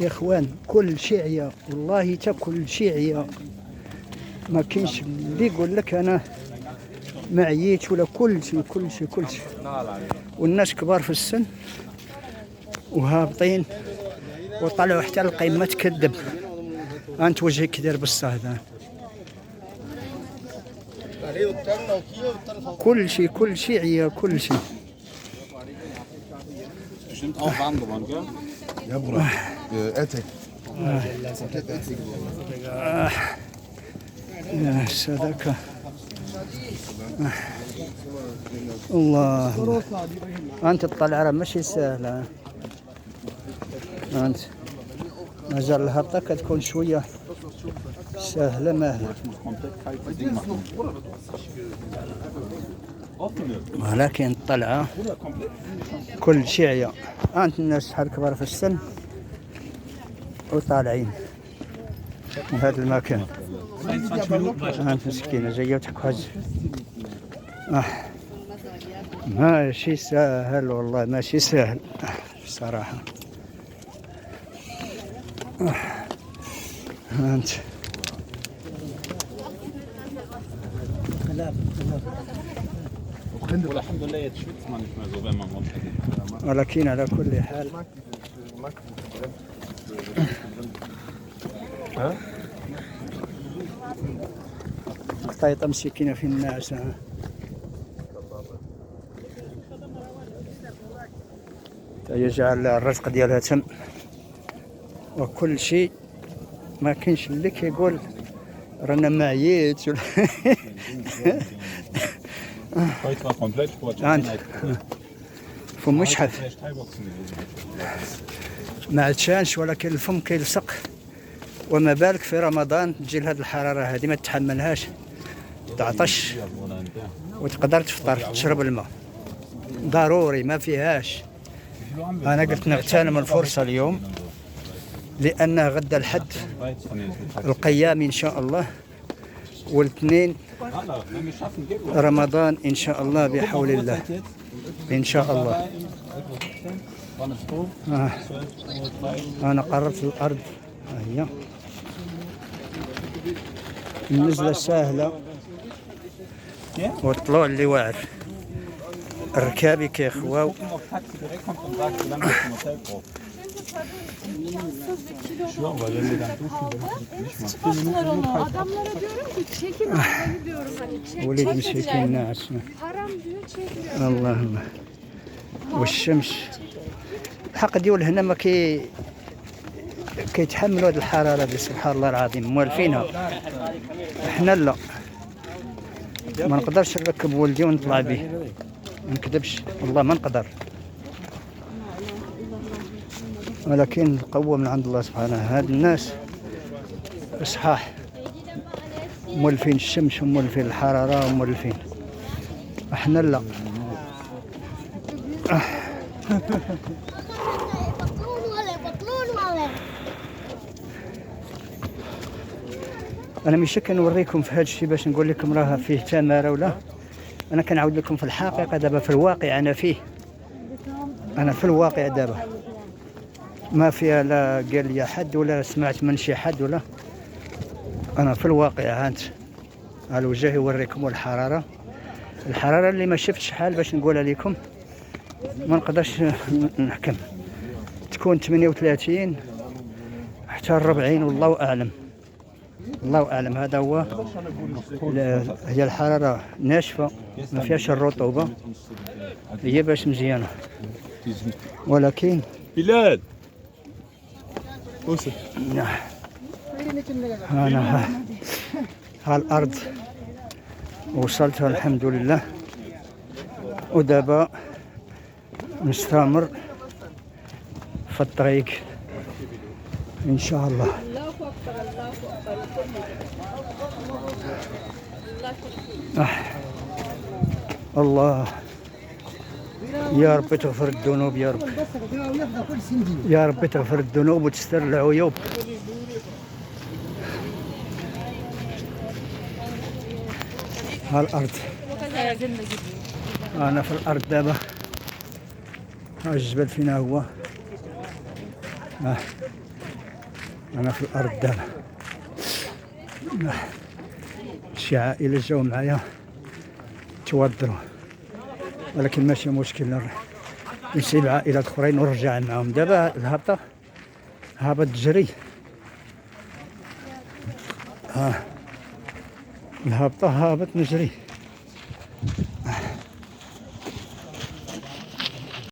يا اخوان كل شيء عيا، والله تا كل شيء عيا، ما كاينش اللي يقول لك انا ما عييت ولا كل شيء كل شيء كل شيء. والناس كبار في السن وهابطين وطلعوا حتى القمه تكذب. انت وجهك كي داير بالصهد، كل شيء كل شيء عيا كل شيء. Ja, Bruder. Etek. يا صدقة الله. أنت تطلع راه ماشي سهلة، أنت مازال الهبطة كتكون شوية سهلة ماهلة، ولكن الطلعة كل شيء عيا. أنت الناس شحال كبار في السن وطالعين من هذا المكان. أنت مسكينة جاية وتحكز. ماشي سهل والله، ماشي سهل بصراحة. أنت والحمد لله jetzt schwitzt man nicht mehr so, wenn man runtergeht. ولكن على كل حال قطيطة مسكينة في الناس. يجعل الرزق ديالها تم وكل شيء، ما كاينش اللي كيقول رانا ما عييت. Heute war komplett Sport. فم مشحف ما عطشانش، ولكن الفم كيلصق، وما بالك في رمضان تجي لهاد الحرارة هذه ما تتحملهاش، تعطش وتقدر تفطر تشرب الماء ضروري ما فيهاش. انا قلت نغتنم الفرصة اليوم لأن غدا الحد القيام إن شاء الله، والاثنين رمضان إن شاء الله بحول الله إن شاء الله. أنا قررت الأرض هي النزلة سهلة والطلوع اللي واعر. الركابي كيخواو Adamlara diyorum ki çekin arabayı diyorum hani وليد مسكين الناس. haram diyor çekiyor. اللهم والشمس الحق ديول هنا ما كيتحملوا هذه الحراره دي، سبحان الله العظيم موالفينها. احنا لا، ما نقدرش نركب ولدي ونطلع به، ما نكذبش والله ما نقدر، ولكن القوة من عند الله سبحانه. هاد الناس صحاح مولفين الشمس ومولفين الحرارة ومولفين، احنا لا. انا مش كنوريكم في هذا الشيء باش نقول لكم راه فيه تماره ولا، انا كنعاود لكم في الحقيقه دابا في الواقع. انا فيه، انا في الواقع دابا ما فيها لا قال لي حد ولا سمعت من شي حد ولا، انا في الواقع. هانت الوجه يوريكم الحراره، الحراره اللي ما شفتش شحال باش نقولها لكم، ما نقدرش نحكم. تكون 38 حتى 40 والله اعلم، الله اعلم. هذا هو، هي الحراره ناشفه ما فيهاش الرطوبه، هي باش مزيانه. ولكن بلال انا ها الارض وصلتها الحمد لله، ودابا نستمر في الطريق ان شاء الله. الله يا رب تغفر الذنوب، يا رب يا رب تغفر الذنوب وتستر العيوب. ها الأرض، أنا في الأرض دابا. ها الجبل فينا هو، أنا في الأرض دابا. شي عائلة جاو معايا توضروا، ولكن ماشي مشكل، نسيب عائلات أخرين ونرجع معاهم. دابا الهبطة هابط جري، الهبطة هابط نجري.